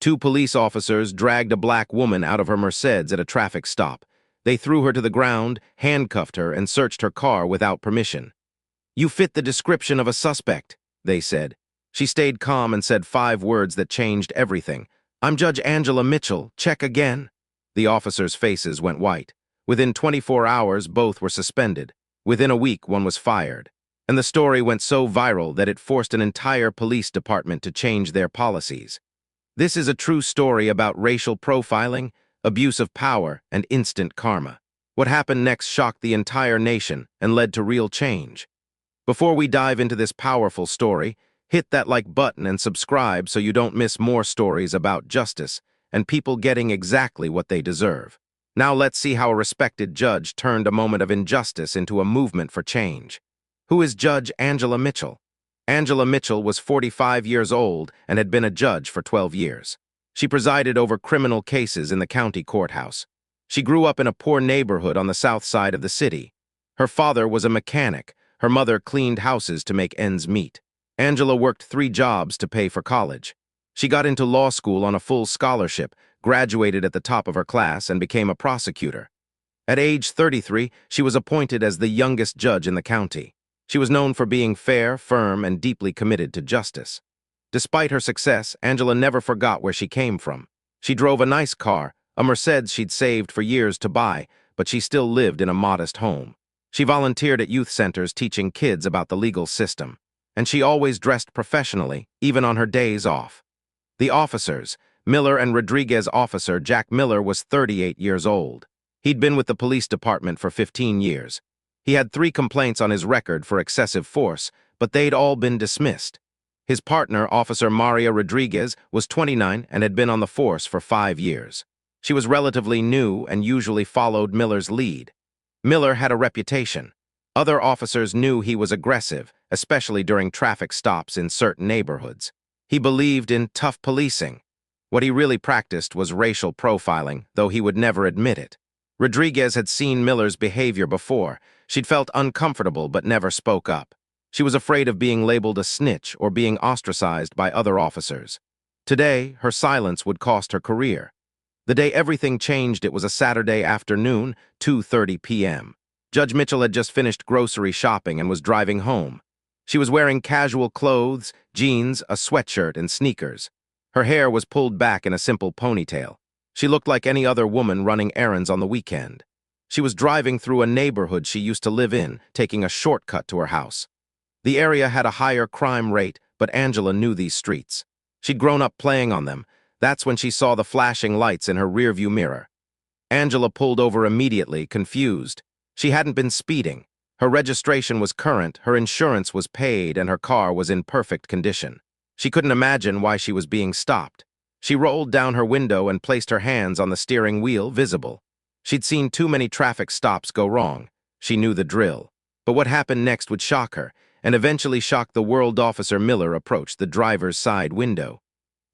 Two police officers dragged a black woman out of her Mercedes at a traffic stop. They threw her to the ground, handcuffed her, and searched her car without permission. "You fit the description of a suspect," they said. She stayed calm and said 5 words that changed everything. "I'm Judge Angela Mitchell. Check again." The officers' faces went white. Within 24 hours, both were suspended. Within a week, one was fired. And the story went so viral that it forced an entire police department to change their policies. This is a true story about racial profiling, abuse of power, and instant karma. What happened next shocked the entire nation and led to real change. Before we dive into this powerful story, hit that like button and subscribe so you don't miss more stories about justice and people getting exactly what they deserve. Now let's see how a respected judge turned a moment of injustice into a movement for change. Who is Judge Angela Mitchell? Angela Mitchell was 45 years old and had been a judge for 12 years. She presided over criminal cases in the county courthouse. She grew up in a poor neighborhood on the south side of the city. Her father was a mechanic. Her mother cleaned houses to make ends meet. Angela worked 3 jobs to pay for college. She got into law school on a full scholarship, graduated at the top of her class, and became a prosecutor. At age 33, she was appointed as the youngest judge in the county. She was known for being fair, firm, and deeply committed to justice. Despite her success, Angela never forgot where she came from. She drove a nice car, a Mercedes she'd saved for years to buy, but she still lived in a modest home. She volunteered at youth centers teaching kids about the legal system, and she always dressed professionally, even on her days off. The officers, Miller and Rodriguez. Officer Jack Miller was 38 years old. He'd been with the police department for 15 years. He had 3 complaints on his record for excessive force, but they'd all been dismissed. His partner, Officer Maria Rodriguez, was 29 and had been on the force for 5 years. She was relatively new and usually followed Miller's lead. Miller had a reputation. Other officers knew he was aggressive, especially during traffic stops in certain neighborhoods. He believed in tough policing. What he really practiced was racial profiling, though he would never admit it. Rodriguez had seen Miller's behavior before. She'd felt uncomfortable but never spoke up. She was afraid of being labeled a snitch or being ostracized by other officers. Today, her silence would cost her career. The day everything changed, it was a Saturday afternoon, 2:30 p.m. Judge Mitchell had just finished grocery shopping and was driving home. She was wearing casual clothes, jeans, a sweatshirt, and sneakers. Her hair was pulled back in a simple ponytail. She looked like any other woman running errands on the weekend. She was driving through a neighborhood she used to live in, taking a shortcut to her house. The area had a higher crime rate, but Angela knew these streets. She'd grown up playing on them. That's when she saw the flashing lights in her rearview mirror. Angela pulled over immediately, confused. She hadn't been speeding. Her registration was current, her insurance was paid, and her car was in perfect condition. She couldn't imagine why she was being stopped. She rolled down her window and placed her hands on the steering wheel, visible. She'd seen too many traffic stops go wrong. She knew the drill. But what happened next would shock her, and eventually shock the world. Officer Miller approached the driver's side window.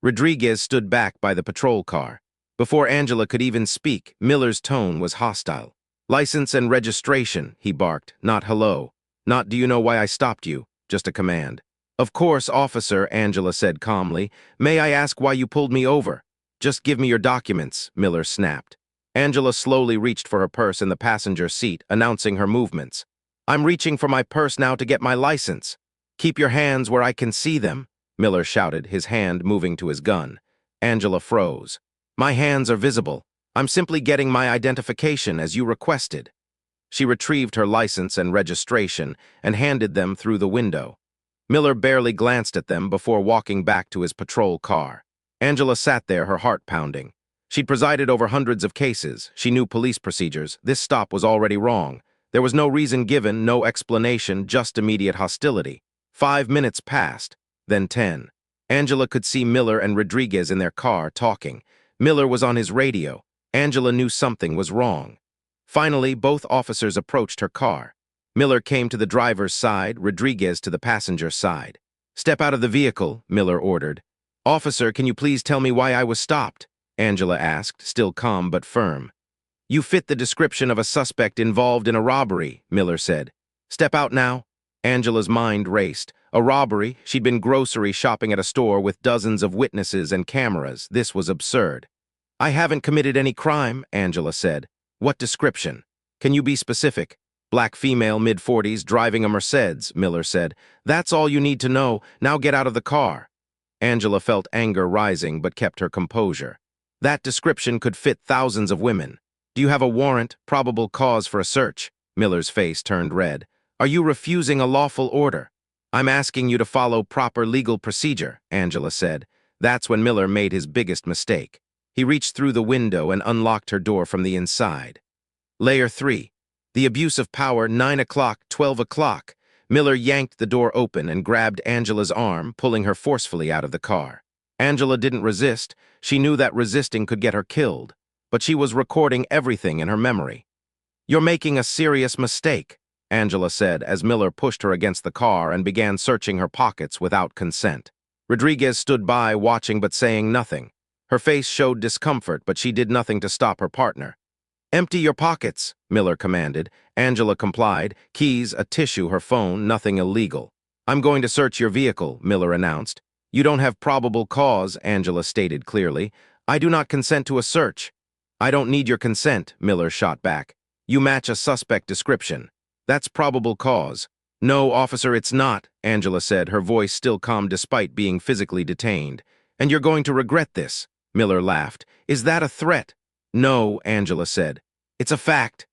Rodriguez stood back by the patrol car. Before Angela could even speak, Miller's tone was hostile. "License and registration," he barked, "not hello. Not do you know why I stopped you," just a command. "Of course, officer," Angela said calmly. "May I ask why you pulled me over?" "Just give me your documents," Miller snapped. Angela slowly reached for her purse in the passenger seat, announcing her movements. "I'm reaching for my purse now to get my license." "Keep your hands where I can see them," Miller shouted, his hand moving to his gun. Angela froze. "My hands are visible. I'm simply getting my identification as you requested." She retrieved her license and registration and handed them through the window. Miller barely glanced at them before walking back to his patrol car. Angela sat there, her heart pounding. She'd presided over hundreds of cases. She knew police procedures. This stop was already wrong. There was no reason given, no explanation, just immediate hostility. 5 minutes passed, then 10. Angela could see Miller and Rodriguez in their car talking. Miller was on his radio. Angela knew something was wrong. Finally, both officers approached her car. Miller came to the driver's side, Rodriguez to the passenger's side. "Step out of the vehicle," Miller ordered. "Officer, can you please tell me why I was stopped?" Angela asked, still calm but firm. "You fit the description of a suspect involved in a robbery," Miller said. "Step out now." Angela's mind raced. A robbery. She'd been grocery shopping at a store with dozens of witnesses and cameras. This was absurd. I haven't committed any crime, Angela said. What description? Can you be specific? Black female, mid-40s, driving a Mercedes, Miller said. That's all you need to know. Now get out of the car. Angela felt anger rising but kept her composure. That description could fit thousands of women. Do you have a warrant, probable cause for a search? Miller's face turned red. Are you refusing a lawful order? I'm asking you to follow proper legal procedure, Angela said. That's when Miller made his biggest mistake. He reached through the window and unlocked her door from the inside. Layer 3. The abuse of power, 9 o'clock, 12 o'clock. Miller yanked the door open and grabbed Angela's arm, pulling her forcefully out of the car. Angela didn't resist. She knew that resisting could get her killed. But she was recording everything in her memory. You're making a serious mistake, Angela said as Miller pushed her against the car and began searching her pockets without consent. Rodriguez stood by, watching but saying nothing. Her face showed discomfort, but she did nothing to stop her partner. Empty your pockets, Miller commanded. Angela complied. Keys, a tissue, her phone, nothing illegal. I'm going to search your vehicle, Miller announced. You don't have probable cause, Angela stated clearly. I do not consent to a search. I don't need your consent, Miller shot back. You match a suspect description. That's probable cause. No, officer, it's not, Angela said, her voice still calm despite being physically detained. And you're going to regret this, Miller laughed. Is that a threat? No, Angela said. It's a fact.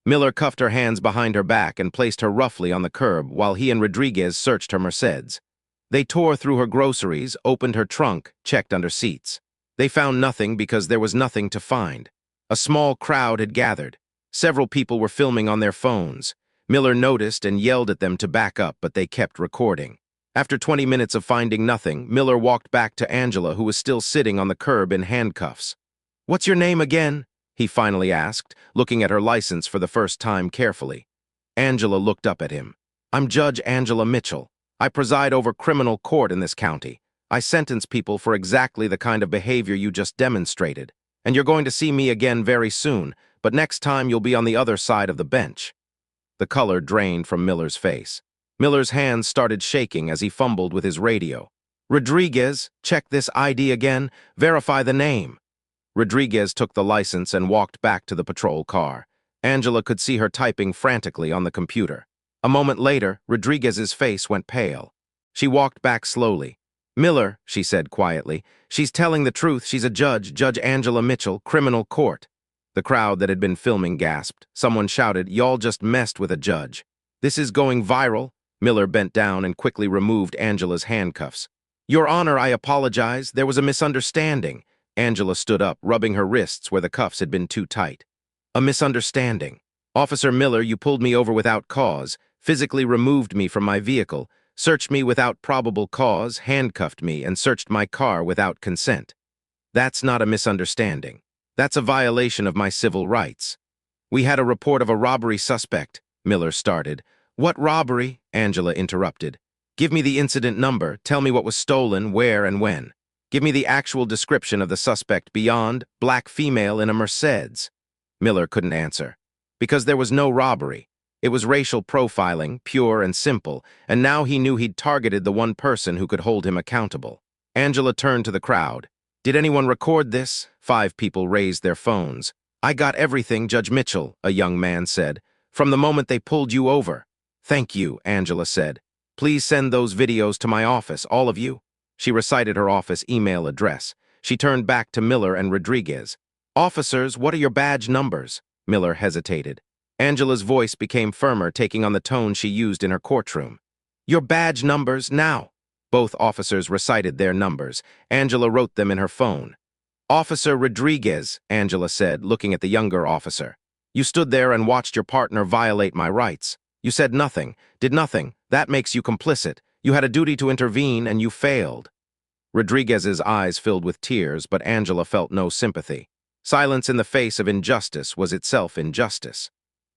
Miller cuffed her hands behind her back and placed her roughly on the curb while he and Rodriguez searched her Mercedes. They tore through her groceries, opened her trunk, checked under seats. They found nothing because there was nothing to find. A small crowd had gathered. Several people were filming on their phones. Miller noticed and yelled at them to back up, but they kept recording. After 20 minutes of finding nothing, Miller walked back to Angela, who was still sitting on the curb in handcuffs. What's your name again? He finally asked, looking at her license for the first time carefully. Angela looked up at him. I'm Judge Angela Mitchell. I preside over criminal court in this county. I sentence people for exactly the kind of behavior you just demonstrated. And you're going to see me again very soon, but next time you'll be on the other side of the bench. The color drained from Miller's face. Miller's hands started shaking as he fumbled with his radio. Rodriguez, check this ID again. Verify the name. Rodriguez took the license and walked back to the patrol car. Angela could see her typing frantically on the computer. A moment later, Rodriguez's face went pale. She walked back slowly. Miller, she said quietly, she's telling the truth. She's a judge, Judge Angela Mitchell, criminal court. The crowd that had been filming gasped. Someone shouted, y'all just messed with a judge. This is going viral. Miller bent down and quickly removed Angela's handcuffs. Your Honor, I apologize. There was a misunderstanding. Angela stood up, rubbing her wrists where the cuffs had been too tight. A misunderstanding. Officer Miller, you pulled me over without cause, physically removed me from my vehicle, searched me without probable cause, handcuffed me, and searched my car without consent. That's not a misunderstanding. That's a violation of my civil rights. We had a report of a robbery suspect, Miller started. What robbery? Angela interrupted. Give me the incident number, tell me what was stolen, where, and when. Give me the actual description of the suspect beyond, black female in a Mercedes. Miller couldn't answer. Because there was no robbery. It was racial profiling, pure and simple, and now he knew he'd targeted the one person who could hold him accountable. Angela turned to the crowd. Did anyone record this? 5 people raised their phones. I got everything, Judge Mitchell, a young man said, from the moment they pulled you over. Thank you, Angela said. Please send those videos to my office, all of you. She recited her office email address. She turned back to Miller and Rodriguez. Officers, what are your badge numbers? Miller hesitated. Angela's voice became firmer, taking on the tone she used in her courtroom. Your badge numbers, now. Both officers recited their numbers. Angela wrote them in her phone. Officer Rodriguez, Angela said, looking at the younger officer. You stood there and watched your partner violate my rights. You said nothing, did nothing. That makes you complicit. You had a duty to intervene, and you failed. Rodriguez's eyes filled with tears, but Angela felt no sympathy. Silence in the face of injustice was itself injustice.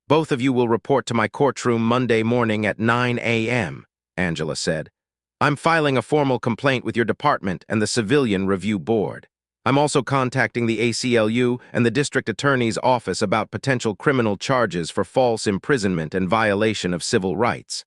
Both of you will report to my courtroom Monday morning at 9 a.m., Angela said. I'm filing a formal complaint with your department and the Civilian Review Board. I'm also contacting the ACLU and the District Attorney's Office about potential criminal charges for false imprisonment and violation of civil rights.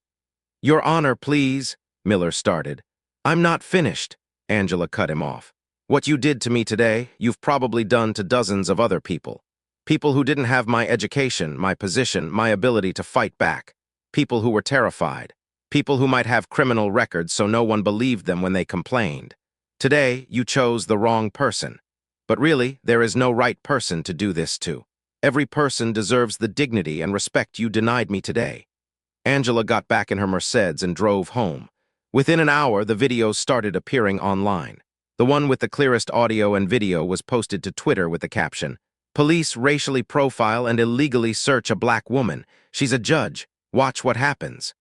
Your Honor, please. Miller started. I'm not finished, Angela cut him off. What you did to me today, you've probably done to dozens of other people. People who didn't have my education, my position, my ability to fight back. People who were terrified. People who might have criminal records so no one believed them when they complained. Today, you chose the wrong person. But really, there is no right person to do this to. Every person deserves the dignity and respect you denied me today. Angela got back in her Mercedes and drove home. Within an hour, the videos started appearing online. The one with the clearest audio and video was posted to Twitter with the caption, "Police racially profile and illegally search a black woman. She's a judge. Watch what happens."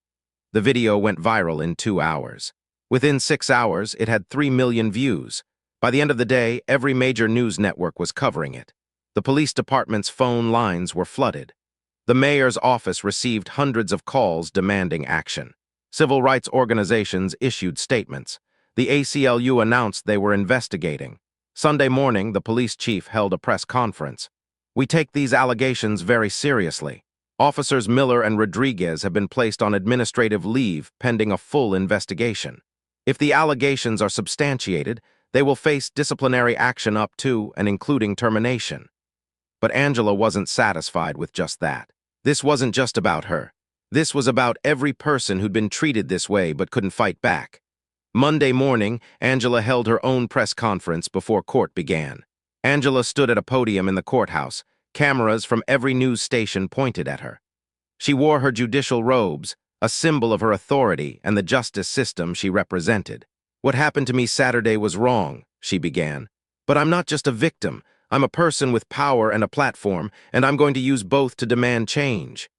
The video went viral in 2 hours. Within 6 hours, it had 3 million views. By the end of the day, every major news network was covering it. The police department's phone lines were flooded. The mayor's office received hundreds of calls demanding action. Civil rights organizations issued statements. The ACLU announced they were investigating. Sunday morning, the police chief held a press conference. "We take these allegations very seriously. Officers Miller and Rodriguez have been placed on administrative leave pending a full investigation. If the allegations are substantiated, they will face disciplinary action up to and including termination." But Angela wasn't satisfied with just that. This wasn't just about her. This was about every person who'd been treated this way but couldn't fight back. Monday morning, Angela held her own press conference before court began. Angela stood at a podium in the courthouse. Cameras from every news station pointed at her. She wore her judicial robes, a symbol of her authority and the justice system she represented. "What happened to me Saturday was wrong," she began. "But I'm not just a victim. I'm a person with power and a platform, and I'm going to use both to demand change."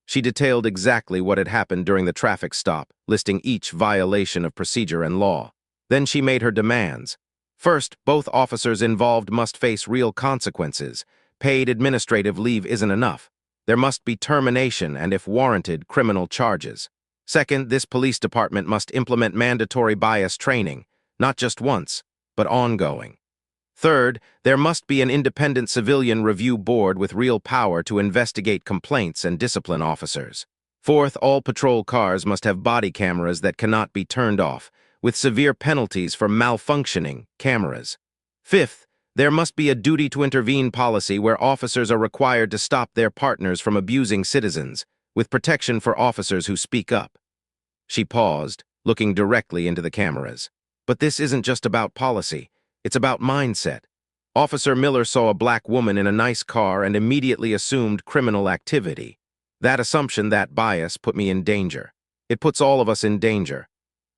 She detailed exactly what had happened during the traffic stop, listing each violation of procedure and law. Then she made her demands. First, both officers involved must face real consequences. Paid administrative leave isn't enough. There must be termination and, if warranted, criminal charges. Second, this police department must implement mandatory bias training, not just once, but ongoing. Third, there must be an independent civilian review board with real power to investigate complaints and discipline officers. Fourth, all patrol cars must have body cameras that cannot be turned off, with severe penalties for malfunctioning cameras. Fifth, there must be a duty to intervene policy where officers are required to stop their partners from abusing citizens, with protection for officers who speak up. She paused, looking directly into the cameras. But this isn't just about policy. It's about mindset. Officer Miller saw a black woman in a nice car and immediately assumed criminal activity. That assumption, that bias, put me in danger. It puts all of us in danger.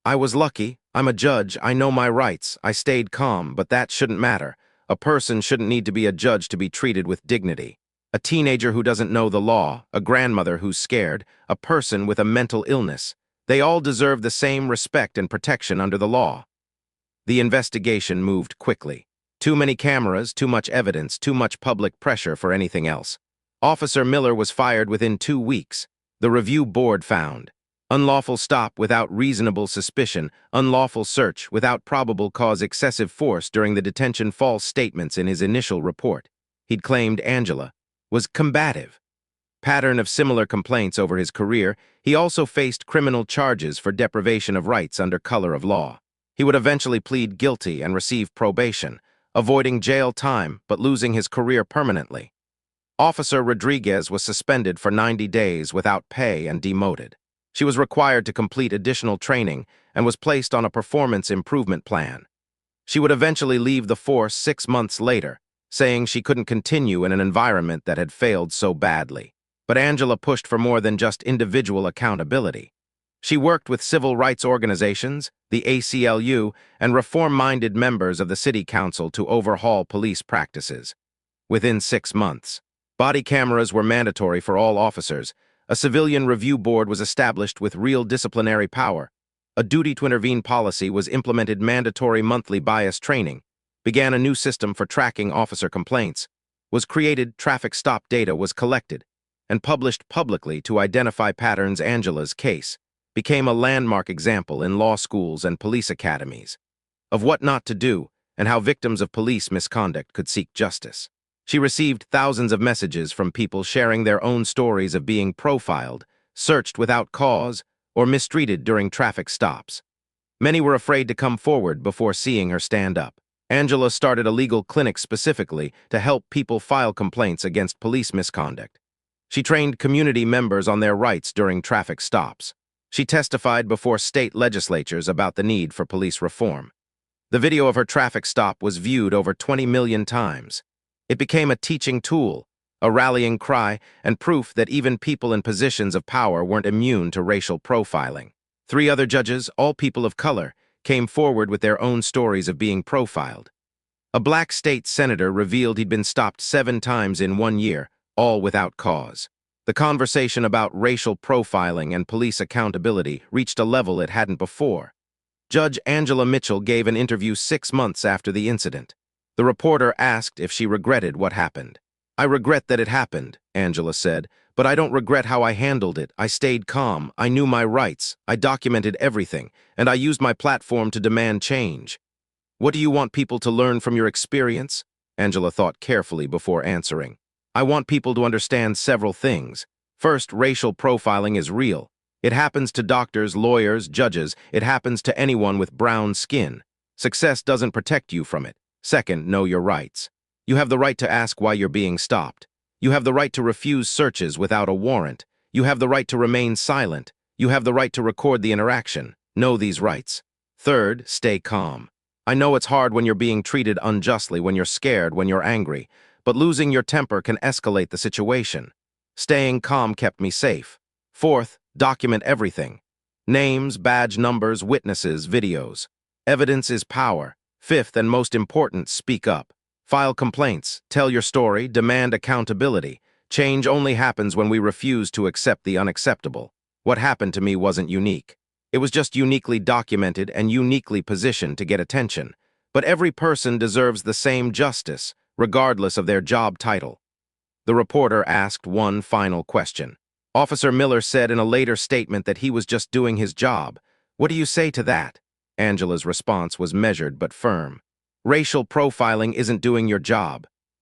I was lucky. I'm a judge. I know my rights. I stayed calm, but that shouldn't matter. A person shouldn't need to be a judge to be treated with dignity. A teenager who doesn't know the law, a grandmother who's scared, a person with a mental illness. They all deserve the same respect and protection under the law. The investigation moved quickly. Too many cameras, too much evidence, too much public pressure for anything else. Officer Miller was fired within 2 weeks. The review board found unlawful stop without reasonable suspicion, unlawful search without probable cause, excessive force during the detention, false statements in his initial report. He'd claimed Angela was combative. Pattern of similar complaints over his career. He also faced criminal charges for deprivation of rights under color of law. He would eventually plead guilty and receive probation, avoiding jail time but losing his career permanently. Officer Rodriguez was suspended for 90 days without pay and demoted. She was required to complete additional training and was placed on a performance improvement plan. She would eventually leave the force 6 months later, saying she couldn't continue in an environment that had failed so badly. But Angela pushed for more than just individual accountability. She worked with civil rights organizations, the ACLU, and reform-minded members of the city council to overhaul police practices. Within 6 months, body cameras were mandatory for all officers. A civilian review board was established with real disciplinary power. A duty to intervene policy was implemented, mandatory monthly bias training. Began a new system for tracking officer complaints. Was created, traffic stop data was collected and published publicly to identify patterns. Angela's case became a landmark example in law schools and police academies of what not to do and how victims of police misconduct could seek justice. She received thousands of messages from people sharing their own stories of being profiled, searched without cause, or mistreated during traffic stops. Many were afraid to come forward before seeing her stand up. Angela started a legal clinic specifically to help people file complaints against police misconduct. She trained community members on their rights during traffic stops. She testified before state legislatures about the need for police reform. The video of her traffic stop was viewed over 20 million times. It became a teaching tool, a rallying cry, and proof that even people in positions of power weren't immune to racial profiling. 3 other judges, all people of color, came forward with their own stories of being profiled. A black state senator revealed he'd been stopped 7 times in 1 year, all without cause. The conversation about racial profiling and police accountability reached a level it hadn't before. Judge Angela Mitchell gave an interview 6 months after the incident. The reporter asked if she regretted what happened. "I regret that it happened," Angela said, "but I don't regret how I handled it. I stayed calm, I knew my rights, I documented everything, and I used my platform to demand change." "What do you want people to learn from your experience?" Angela thought carefully before answering. "I want people to understand several things. First, racial profiling is real. It happens to doctors, lawyers, judges. It happens to anyone with brown skin. Success doesn't protect you from it. Second, know your rights. You have the right to ask why you're being stopped. You have the right to refuse searches without a warrant. You have the right to remain silent. You have the right to record the interaction. Know these rights. Third, stay calm. I know it's hard when you're being treated unjustly, when you're scared, when you're angry, but losing your temper can escalate the situation. Staying calm kept me safe. Fourth, document everything. Names, badge numbers, witnesses, videos. Evidence is power. Fifth, and most important, speak up. File complaints, tell your story, demand accountability. Change only happens when we refuse to accept the unacceptable. What happened to me wasn't unique. It was just uniquely documented and uniquely positioned to get attention. But every person deserves the same justice, regardless of their job title. The reporter asked one final question. Officer Miller said in a later statement that he was just doing his job. What do you say to that? Angela's response was measured but firm. Racial profiling isn't doing your job.